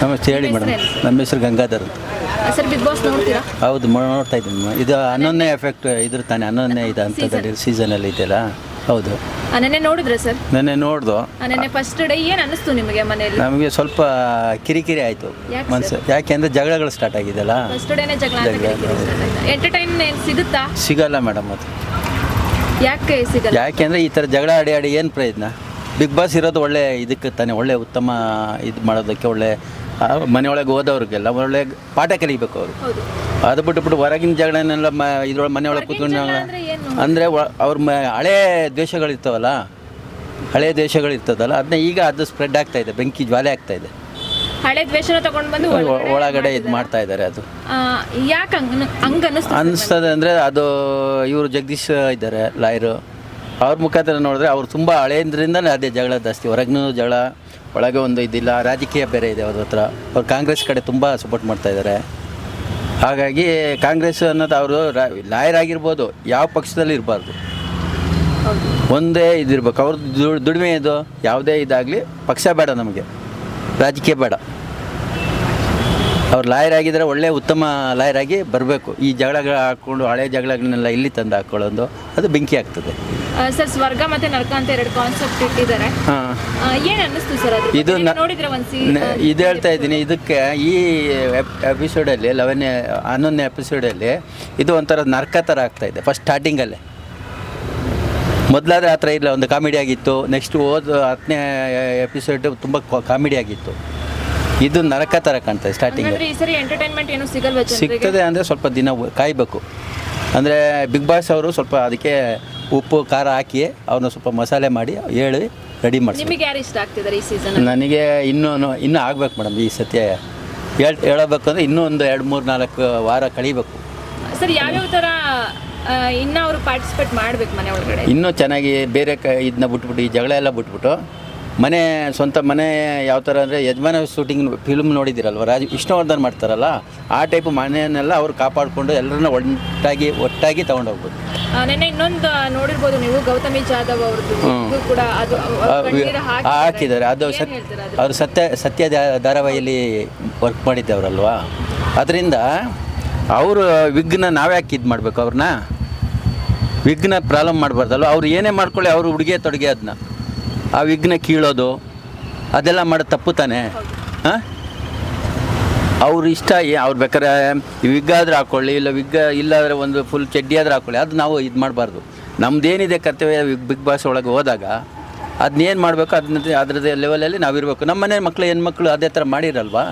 ನಮಸ್ತೆ ಹೇಳಿ ಮೇಡಮ್. ನಮ್ಮ ಹೆಸರು ಗಂಗಾಧರ್ ಅಂತ. ಸರ್ ಬಿಗ್ ಬಾಸ್ ನೋಡ್ತೀರಾ? ಹೌದು ನೋಡ್ತಾ ಇದ್ದೀನಿ. ಇದು 11ನೇ ಎಫೆಕ್ಟ್ ಇದ್ರ ತಾನೆ 11ನೇ ಇದು ಅಂತದಲ್ಲಿ ಸೀಸನಲ್ಲಿ ಇದೆಯಲ್ಲ. ಹೌದು ನೆನ್ನೆ ನೋಡಿದ್ರೆ ಸರ್? ನೆನ್ನೆ ನೋಡ್ದು. ನೆನ್ನೆ ಫಸ್ಟ್ ಡೇ ಏನು ಅನ್ನಿಸ್ತು ನಿಮಗೆ ಮನೆಯಲ್ಲಿ? ನಮಗೆ ಸ್ವಲ್ಪ ಕಿರಿಕಿರಿ ಆಯಿತು ಮನಸ್ಸು. ಯಾಕೆಂದರೆ ಜಗಳಗಳು ಸ್ಟಾರ್ಟ್ ಆಗಿದೆಯಲ್ಲ. ಫಸ್ಟ್ ಡೇನೇ ಜಗಳ. ಎಂಟರ್ಟೈನ್ಮೆಂಟ್ ಸಿಗುತ್ತಾ? ಸಿಗಲ್ಲ ಮೇಡಮ್. ಅದು ಯಾಕೆ ಸಿಗಲ್ಲ? ಯಾಕೆಂದರೆ ಈ ಥರ ಜಗಳ ಆಡಿ ಏನು ಪ್ರಯೋಜನ? ಬಿಗ್ ಬಾಸ್ ಇರೋದು ಒಳ್ಳೆ ಇದಕ್ಕೆ ತಾನೆ, ಒಳ್ಳೆ ಉತ್ತಮ ಇದು ಮಾಡೋದಕ್ಕೆ, ಒಳ್ಳೆ ಮನೆಯೊಳಗೆ ಹೋದವ್ರಿಗೆಲ್ಲ ಒಳ್ಳೆ ಪಾಠ ಕಲಿಬೇಕು ಅವರು. ಅದು ಬಿಟ್ಟು ಹೊರಗಿನ ಜಗಳನ್ನೆಲ್ಲ ಇದ್ರೊಳಗೆ ಮನೆಯೊಳಗೆ ಕೂತ್ಕೊಂಡು ಅಂದರೆ ಅವ್ರ ಹಳೇ ದ್ವೇಷಗಳಿರ್ತಾವಲ್ಲ, ಹಳೆ ದ್ವೇಷಗಳಿರ್ತದಲ್ಲ, ಅದನ್ನ ಈಗ ಅದು ಸ್ಪ್ರೆಡ್ ಆಗ್ತಾ ಇದೆ, ಬೆಂಕಿ ಜ್ವಾಲೆ ಆಗ್ತಾ ಇದೆ. ಹಳೆ ದ್ವೇಷನ ತಗೊಂಡು ಬಂದು ಒಳಗಡೆ ಇದು ಮಾಡ್ತಾ ಇದ್ದಾರೆ. ಅದು ಯಾಕೆ ಅನಿಸ್ತದೆ ಅಂದರೆ ಅದು ಇವರು ಜಗದೀಶ್ ಇದ್ದಾರೆ ಲಾಯರು, ಅವ್ರ ಮುಖಾಂತರ ನೋಡಿದ್ರೆ ಅವ್ರು ತುಂಬ ಹಳೆಯಿಂದ್ರಿಂದಲೇ ಅದೇ ಜಗಳ ಜಾಸ್ತಿ. ಹೊರಗಿನೂ ಜಗಳ, ಒಳಗೆ ಒಂದು ಇದಿಲ್ಲ, ರಾಜಕೀಯ ಬೇರೆ ಇದೆ ಅವ್ರ ಹತ್ರ. ಅವ್ರು ಕಾಂಗ್ರೆಸ್ ಕಡೆ ತುಂಬ ಸಪೋರ್ಟ್ ಮಾಡ್ತಾ ಇದ್ದಾರೆ. ಹಾಗಾಗಿ ಕಾಂಗ್ರೆಸ್ ಅನ್ನೋದು ಅವರು ಲಾಯರ್ ಆಗಿರ್ಬೋದು, ಯಾವ ಪಕ್ಷದಲ್ಲಿ ಇರಬಾರ್ದು, ಒಂದೇ ಇದಿರ್ಬೇಕು. ಅವ್ರ ದುಡಿಮೆ ಇದು, ಯಾವುದೇ ಇದಾಗಲಿ ಪಕ್ಷ ಬೇಡ ನಮಗೆ, ರಾಜಕೀಯ ಬೇಡ. ಅವ್ರು ಲಾಯರ್ ಆಗಿದ್ದರೆ ಒಳ್ಳೆ ಉತ್ತಮ ಲಾಯರ್ ಆಗಿ ಬರಬೇಕು. ಈ ಜಗಳಗಳು ಹಾಕ್ಕೊಂಡು ಹಳೆ ಜಗಳಗಳನ್ನೆಲ್ಲ ಇಲ್ಲಿ ತಂದು ಹಾಕ್ಕೊಳ್ಳೋದು ಅದು ಬೆಂಕಿ ಆಗ್ತದೆ. ಸರ್ ಸ್ವರ್ಗ ಮತ್ತು ನರಕ ಅಂತ ಎರಡು ಕಾನ್ಸೆಪ್ಟ್ ಇಟ್ಟಿದ್ದಾರೆ. ಏನು ಅನ್ನಿಸ್ತು ಸರ್ ಅದು? ಇದು ಇದು ಹೇಳ್ತಾ ಇದ್ದೀನಿ. ಇದಕ್ಕೆ ಈ ಎಪಿಸೋಡಲ್ಲಿ 11ನೇ ಎಪಿಸೋಡಲ್ಲಿ ಇದು ಒಂಥರ ನರಕ ಥರ ಆಗ್ತಾಯಿದೆ. ಫಸ್ಟ್ ಸ್ಟಾರ್ಟಿಂಗಲ್ಲೇ ಮೊದಲಾದರೆ ಆ ಥರ ಇಲ್ಲ, ಒಂದು ಕಾಮಿಡಿ ಆಗಿತ್ತು. ನೆಕ್ಸ್ಟ್ 10ನೇ ಎಪಿಸೋಡ್ ತುಂಬ ಕಾಮಿಡಿ ಆಗಿತ್ತು. ಇದು ನರಕ ಥರ ಕಾಣ್ತದೆ ಸ್ಟಾರ್ಟಿಂಗ್. ಸಿಗ್ತದೆ ಅಂದರೆ ಸ್ವಲ್ಪ ದಿನ ಕಾಯಬೇಕು. ಅಂದರೆ ಬಿಗ್ ಬಾಸ್ ಅವರು ಸ್ವಲ್ಪ ಅದಕ್ಕೆ ಉಪ್ಪು ಖಾರ ಹಾಕಿ ಅವ್ರನ್ನ ಸ್ವಲ್ಪ ಮಸಾಲೆ ಮಾಡಿ ಹೇಳಿ ರೆಡಿ ಮಾಡಿ. ನನಗೆ ಇನ್ನೂ ಆಗ್ಬೇಕು ಮೇಡಮ್. ಈ ಸತ್ಯ ಹೇಳಬೇಕು ಅಂದರೆ ಇನ್ನೂ ಒಂದು 2-3-4 ವಾರ ಕಳಿಬೇಕು ಸರ್. ಯಾವ್ಯಾವ ಥರ ಇನ್ನೂ ಅವರು ಪಾರ್ಟಿಸಿಪೇಟ್ ಮಾಡಬೇಕು ಮನೆ ಒಳಗಡೆ? ಇನ್ನೂ ಚೆನ್ನಾಗಿ ಬೇರೆ ಇದನ್ನ ಬಿಟ್ಬಿಟ್ಟು, ಈ ಜಗಳ ಎಲ್ಲ ಬಿಟ್ಬಿಟ್ಟು ಮನೆ, ಸ್ವಂತ ಮನೆ ಯಾವ ಥರ ಅಂದರೆ ಯಜಮಾನ ಶೂಟಿಂಗ್ ಫಿಲ್ಮ್ ನೋಡಿದ್ದೀರಲ್ವ, ವಿಷ್ಣುವರ್ಧನ್ ಮಾಡ್ತಾರಲ್ಲ, ಆ ಟೈಪ್ ಮನೆಯನ್ನೆಲ್ಲ ಅವ್ರು ಕಾಪಾಡಿಕೊಂಡು ಎಲ್ಲರನ್ನ ಒಟ್ಟಾಗಿ ತೊಗೊಂಡೋಗ್ಬೋದು. ನೆನ್ನೆ ಇನ್ನೊಂದು ನೋಡಿರ್ಬೋದು ನೀವು, ಗೌತಮಿ ಜಾಧವ್ ಅವ್ರದ್ದು ಕೂಡ ಅದು ಹಾಕಿದ್ದಾರೆ. ಅದು ಅವರು ಸತ್ಯ ಧಾರಾವಾಹಿಯಲ್ಲಿ ವರ್ಕ್ ಮಾಡಿದ್ದವರಲ್ವಾ, ಅದರಿಂದ ಅವರು ವಿಘ್ನ ನಾವ್ಯಾಕೆ ಇದು ಮಾಡಬೇಕು? ಅವ್ರನ್ನ ವಿಘ್ನ ಪ್ರಾಬ್ಲಮ್ ಮಾಡಬಾರ್ದಲ್ವ. ಅವ್ರು ಏನೇ ಮಾಡ್ಕೊಳ್ಳಿ, ಅವರು ಉಡುಗೆ ತೊಡುಗೆ ಅದನ್ನ ಆ ವಿಘ್ನ ಕೀಳೋದು ಅದೆಲ್ಲ ಮಾಡೋದು ತಪ್ಪು ತಾನೆ. ಹಾಂ, ಅವ್ರು ಇಷ್ಟ. ಅವ್ರು ಬೇಕಾದ್ರೆ ವಿಗ್ ಆದ್ರೆ ಹಾಕ್ಕೊಳ್ಳಿ, ಇಲ್ಲ ವಿಗ್ ಇಲ್ಲಾದರೆ ಒಂದು ಫುಲ್ ಚಡ್ಡಿ ಆದ್ರೆ ಹಾಕ್ಕೊಳ್ಳಿ. ಅದು ನಾವು ಇದು ಮಾಡಬಾರ್ದು. ನಮ್ಮದೇನಿದೆ ಕರ್ತವ್ಯ ಬಿಗ್ ಬಾಸ್ ಒಳಗೆ ಹೋದಾಗ ಅದನ್ನೇನು ಮಾಡಬೇಕು ಅದರದ್ದೇ ಲೆವೆಲಲ್ಲಿ ನಾವಿರಬೇಕು. ನಮ್ಮ ಮನೆ ಮಕ್ಕಳು ಹೆಣ್ಮಕ್ಳು ಅದೇ ಥರ ಮಾಡಿರಲ್ವಾ.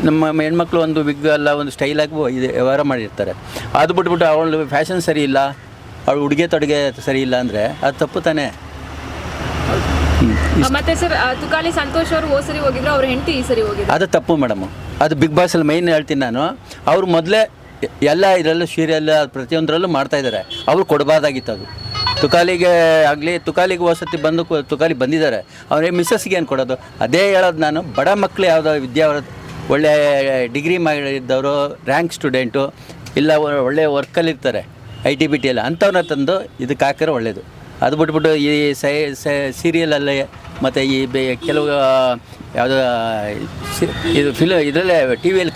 ನಮ್ಮ ಹೆಣ್ಮಕ್ಳು ಒಂದು ವಿಗ್ ಅಲ್ಲ, ಒಂದು ಸ್ಟೈಲಾಗಿ ಇದು ವ್ಯವಹಾರ ಮಾಡಿರ್ತಾರೆ. ಅದು ಬಿಟ್ಬಿಟ್ಟು ಅವಳು ಫ್ಯಾಷನ್ ಸರಿ ಇಲ್ಲ, ಅವಳು ಉಡುಗೆ ತೊಡುಗೆ ಸರಿ ಇಲ್ಲ ಅಂದರೆ ಅದು ತಪ್ಪು ತಾನೆ. ಮತ್ತೆ ಸರ್ ತುಕಾಲಿ ಸಂತೋಷ್ ಅವರು ಹೋದ ಸರಿ ಹೋಗಿದ್ರು, ಅವ್ರ ಹೆಂಡತಿ ಈ ಸರಿ ಹೋಗಿದ್ರು. ಅದು ತಪ್ಪು ಮೇಡಮ್. ಅದು ಬಿಗ್ ಬಾಸಲ್ಲಿ ಮೈನ್ ಹೇಳ್ತೀನಿ ನಾನು. ಅವ್ರು ಮೊದಲೇ ಎಲ್ಲ ಇದರಲ್ಲೂ ಸೀರಿಯಲ್ ಪ್ರತಿಯೊಂದರಲ್ಲೂ ಮಾಡ್ತಾಯಿದ್ದಾರೆ. ಅವ್ರು ಕೊಡಬಾರ್ದಾಗಿತ್ತು ಅದು. ತುಕಾಲಿಗೆ ಆಗಲಿ, ತುಕಾಲಿಗೆ ವಸತಿ ಬಂದು ತುಕಾಲಿ ಬಂದಿದ್ದಾರೆ, ಅವ್ರಿಗೆ ಮಿಸ್ಸಸ್ಗೆ ಏನು ಕೊಡೋದು? ಅದೇ ಹೇಳೋದು ನಾನು. ಬಡ ಮಕ್ಕಳು ಯಾವುದೋ ಒಳ್ಳೆ ಡಿಗ್ರಿ ಮಾಡಿದ್ದವರು, ರ್ಯಾಂಕ್ ಸ್ಟೂಡೆಂಟು, ಇಲ್ಲ ಒಳ್ಳೆ ವರ್ಕಲ್ಲಿರ್ತಾರೆ, ITBT ಎಲ್ಲ, ಅಂಥವ್ರನ್ನ ತಂದು ಇದಕ್ಕೆ ಹಾಕಿದ್ರೆ ಒಳ್ಳೆಯದು. ಅದು ಬಿಟ್ಬಿಟ್ಟು ಈ ಸೀರಿಯಲಲ್ಲೇ ಮತ್ತು ಈ ಕೆಲವು ಯಾವುದೋ ಇದು ಇದರಲ್ಲೇ ಟಿವಿಯಲ್ಲಿ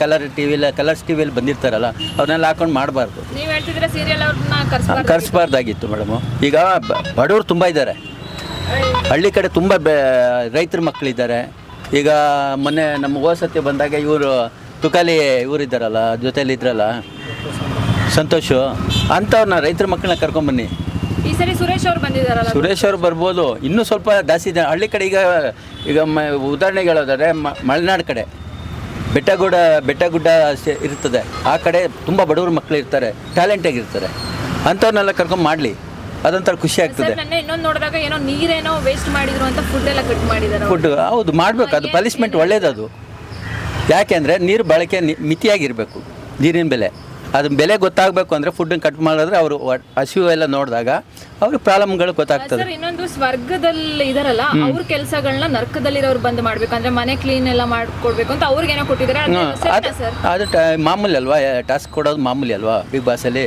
ಕಲರ್ಸ್ ಟಿವಿಯಲ್ಲಿ ಬಂದಿರ್ತಾರಲ್ಲ, ಅವ್ರನ್ನೆಲ್ಲ ಹಾಕೊಂಡು ಮಾಡಬಾರ್ದು. ಕರೆಸ್ಬಾರ್ದಾಗಿತ್ತು ಮೇಡಮು. ಈಗ ಬಡವರು ತುಂಬ ಇದ್ದಾರೆ, ಹಳ್ಳಿ ಕಡೆ ತುಂಬ ರೈತರ ಮಕ್ಕಳಿದ್ದಾರೆ. ಈಗ ಮೊನ್ನೆ ನಮ್ಮ ಹೋಸತಿ ಬಂದಾಗ ಇವರು ತುಕಾಲಿ ಇವರಿದ್ದಾರಲ್ಲ, ಜೊತೆಯಲ್ಲಿದ್ರಲ್ಲ ಸಂತೋಷು, ಅಂಥವ್ರನ್ನ ರೈತರ ಮಕ್ಕಳನ್ನ ಕರ್ಕೊಂಬನ್ನಿ. ಈ ಸರಿ ಸುರೇಶ್ ಅವ್ರು ಬಂದಿದ್ದಾರಲ್ಲ, ಸುರೇಶ್ ಅವ್ರು ಬರ್ಬೋದು. ಇನ್ನೂ ಸ್ವಲ್ಪ ಜಾಸ್ತಿ ಇದೆ ಹಳ್ಳಿ ಕಡೆ. ಈಗ ಉದಾಹರಣೆಗೆ ಹೇಳೋದಾದರೆ ಮಲೆನಾಡು ಕಡೆ ಬೆಟ್ಟಗುಡ್ಡ ಇರ್ತದೆ, ಆ ಕಡೆ ತುಂಬ ಬಡವ್ರ ಮಕ್ಕಳು ಇರ್ತಾರೆ, ಟ್ಯಾಲೆಂಟಾಗಿರ್ತಾರೆ. ಅಂಥವ್ರನ್ನೆಲ್ಲ ಕರ್ಕೊಂಡು ಮಾಡಲಿ, ಅದೊಂಥರ ಖುಷಿ ಆಗ್ತದೆ. ಇನ್ನೊಂದು ನೋಡಿದಾಗ ಏನೋ ನೀರೇನೋ ವೇಸ್ಟ್ ಮಾಡಿದ್ರು ಅಂತ ಫುಡ್ ಎಲ್ಲ ಕಟ್ ಮಾಡಿದ್ದಾರೆ. ಫುಡ್ ಹೌದು ಮಾಡಬೇಕು, ಅದು ಪನಿಷ್ಮೆಂಟ್ ಒಳ್ಳೇದದು. ಯಾಕೆಂದರೆ ನೀರು ಬಳಕೆ ಮಿತಿಯಾಗಿರಬೇಕು. ನೀರಿನ ಬೆಲೆ, ಅದು ಬೆಲೆ ಗೊತ್ತಾಗಬೇಕು ಅಂದರೆ ಫುಡ್ಡನ್ನು ಕಟ್ ಮಾಡಿದ್ರೆ ಅವರು ಹಸಿವು ಎಲ್ಲ ನೋಡಿದಾಗ ಅವ್ರಿಗೆ ಪ್ರಾಬ್ಲಮ್ಗಳು ಗೊತ್ತಾಗ್ತದೆ. ಇನ್ನೊಂದು ಸ್ವರ್ಗದಲ್ಲಿ ಇದಾರಲ್ಲ, ಅವ್ರ ಕೆಲಸಗಳನ್ನ ನರಕದಲ್ಲಿರೋರು ಬಂದು ಮಾಡ್ಬೇಕು, ಅಂದರೆ ಮನೆ ಕ್ಲೀನ್ ಎಲ್ಲ ಮಾಡ್ಕೊಡ್ಬೇಕು ಅಂತ ಅವ್ರಿಗೇನೋ ಕೊಟ್ಟಿದ್ದಾರೆ. ಅದು ಮಾಮೂಲಿ ಅಲ್ವಾ, ಟಾಸ್ಕ್ ಕೊಡೋದು ಮಾಮೂಲಿ ಅಲ್ವಾ. ಬಿಗ್ ಬಾಸಲ್ಲಿ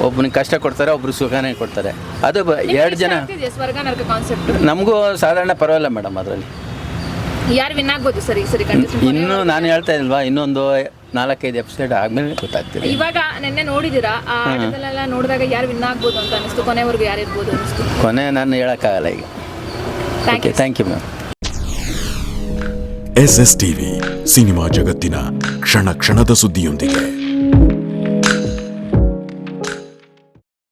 ಒಬ್ಬನಿಗೆ ಕಷ್ಟ ಕೊಡ್ತಾರೆ, ಒಬ್ರು ಸುಖನೇ ಕೊಡ್ತಾರೆ. ಅದು 2 ಜನ. ಸ್ವರ್ಗ ನರಕ ಕಾನ್ಸೆಪ್ಟ್ ನಮಗೂ ಸಾಧಾರಣ ಪರವಾಗಿಲ್ಲ ಮೇಡಮ್. ಅದರಲ್ಲಿ ಯಾರು ವಿನ್ ಆಗ್ಬೋದು ಸರ್ ಈ ಸರಿ contestant? ಇನ್ನೂ ನಾನು ಹೇಳ್ತಾ ಇಲ್ವಾ, ಇನ್ನೊಂದು 4-5 ಎಪಿಸೋಡ್ ಆದ್ಮೇಲೆ ಗೊತ್ತಾಗ್ತದೆ. ಇವಾಗ ನಿನ್ನೆ ನೋಡಿದಿರಾ ಆ ಆಟದಲ್ಲೆಲ್ಲ ನೋಡಿದಾಗ ಯಾರು ವಿನ್ ಆಗ್ಬೋದು ಅಂತ ಅನಿಸ್ತು? ಕೊನೆವರೆಗೂ ಯಾರು ಇರ್ಬೋದು ಅನಿಸ್ತು? ಕೊನೆ ನಾನು ಹೇಳೋಕ್ಕಾಗಲ್ಲ ಈಗ. Okay, thank you ma'am. SS TV cinema ಜಗತ್ತಿನ ಕ್ಷಣ ಕ್ಷಣದ ಸುದ್ದಿಯೊಂದಿಗೆ.